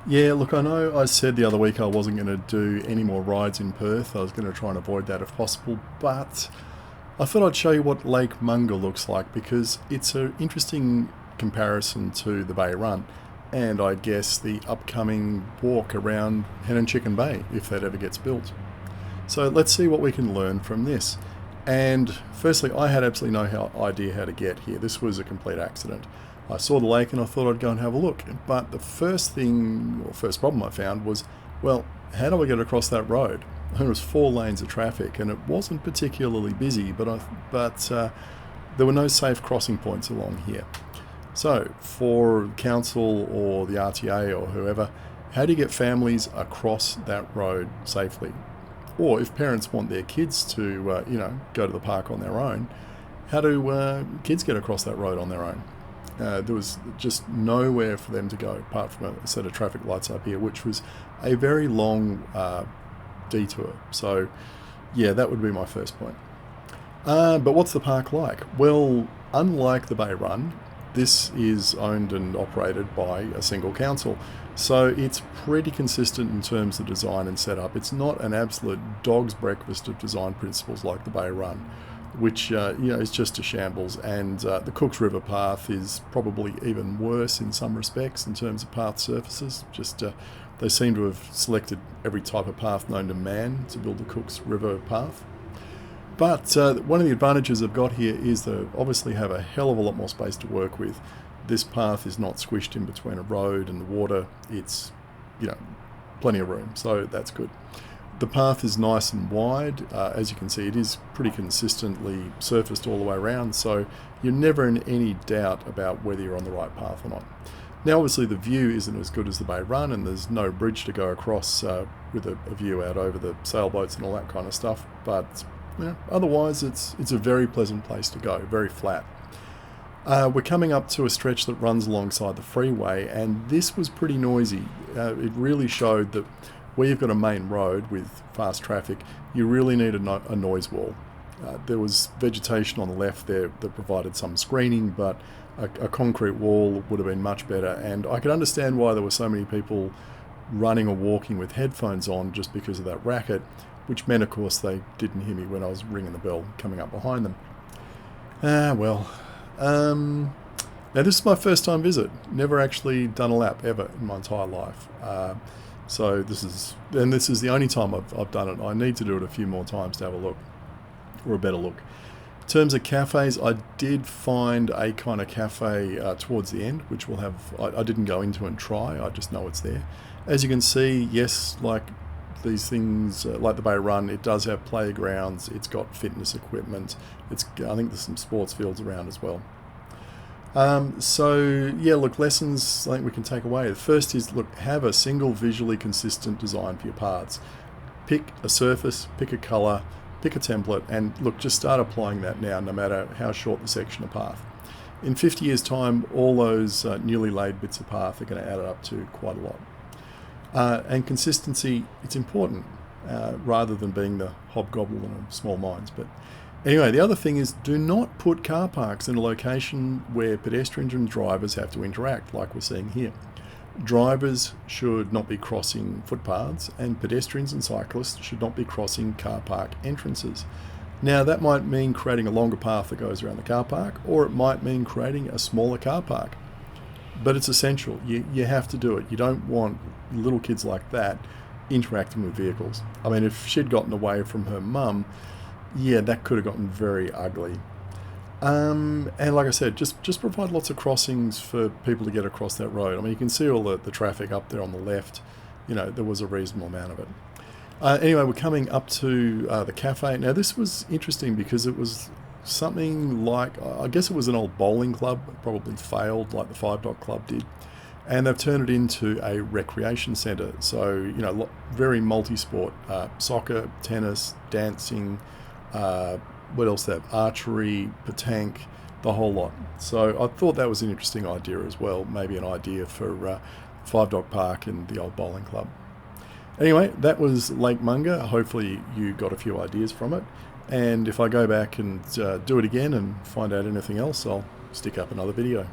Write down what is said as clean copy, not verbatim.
Yeah, look, I know I said the other week I wasn't going to do any more rides in Perth. I was going to try and avoid that if possible, but I thought I'd show you what Lake Monger looks like because it's an interesting comparison to the Bay Run and I guess the upcoming walk around Hen and Chicken Bay if that ever gets built. So let's see what we can learn from this. And firstly, I had absolutely no idea how to get here. This was a complete accident. I saw the lake and I thought I'd go and have a look. But the first problem I found was, well, how do I get across that road? There was 4 lanes of traffic and it wasn't particularly busy, but there were no safe crossing points along here. So for council or the RTA or whoever, how do you get families across that road safely? Or if parents want their kids to, go to the park on their own, how do kids get across that road on their own? There was just nowhere for them to go apart from a set of traffic lights up here, which was a very long detour. So, yeah, that would be my first point. But what's the park like? Well, unlike the Bay Run, this is owned and operated by a single council. So it's pretty consistent in terms of design and setup. It's not an absolute dog's breakfast of design principles like the Bay Run, which is just a shambles. And the Cooks River path is probably even worse in some respects in terms of path surfaces. They seem to have selected every type of path known to man to build the Cooks River path. But one of the advantages I've got here is they obviously have a hell of a lot more space to work with. This path is not squished in between a road and the water. It's, plenty of room, so that's good. The path is nice and wide. As you can see, it is pretty consistently surfaced all the way around, so you're never in any doubt about whether you're on the right path or not. Now, obviously, the view isn't as good as the Bay Run, and there's no bridge to go across with a view out over the sailboats and all that kind of stuff, but otherwise, it's a very pleasant place to go, very flat. We're coming up to a stretch that runs alongside the freeway, and this was pretty noisy. It really showed that where you've got a main road with fast traffic, you really need a noise wall. There was vegetation on the left there that provided some screening, but a concrete wall would have been much better, and I could understand why there were so many people running or walking with headphones on just because of that racket, which meant, of course, they didn't hear me when I was ringing the bell coming up behind them. Now this is my first time visit. Never actually done a lap ever in my entire life. So this is the only time I've done it. I need to do it a few more times to have a look, or a better look. In terms of cafes, I did find a kind of cafe towards the end, which will have, I didn't go into and try, I just know it's there. As you can see, yes, like these things, like the Bay Run, it does have playgrounds, it's got fitness equipment, I think there's some sports fields around as well. Lessons I think we can take away. The first is, have a single visually consistent design for your paths. Pick a surface, pick a colour, pick a template, and just start applying that now, no matter how short the section of path. In 50 years' time, all those newly laid bits of path are going to add up to quite a lot. And consistency, it's important, rather than being the hobgoblin of small minds. But anyway, the other thing is, do not put car parks in a location where pedestrians and drivers have to interact, like we're seeing here. Drivers should not be crossing footpaths, and pedestrians and cyclists should not be crossing car park entrances. Now, that might mean creating a longer path that goes around the car park, or it might mean creating a smaller car park. But it's essential. You have to do it. You don't want little kids like that interacting with vehicles. I mean, if she'd gotten away from her mum, that could have gotten very ugly. And like I said, just provide lots of crossings for people to get across that road. I mean, you can see all the traffic up there on the left. There was a reasonable amount of it. Anyway, we're coming up to the cafe. Now, this was interesting because it was something like, I guess it was an old bowling club, probably failed like the Five Dot Club did. And they've turned it into a recreation centre. So, very multi-sport, soccer, tennis, dancing, what else they have? Archery, petanque, the whole lot. So I thought that was an interesting idea as well, maybe an idea for Five Dot Park and the old bowling club. Anyway, that was Lake Monger. Hopefully you got a few ideas from it. And if I go back and do it again and find out anything else, I'll stick up another video.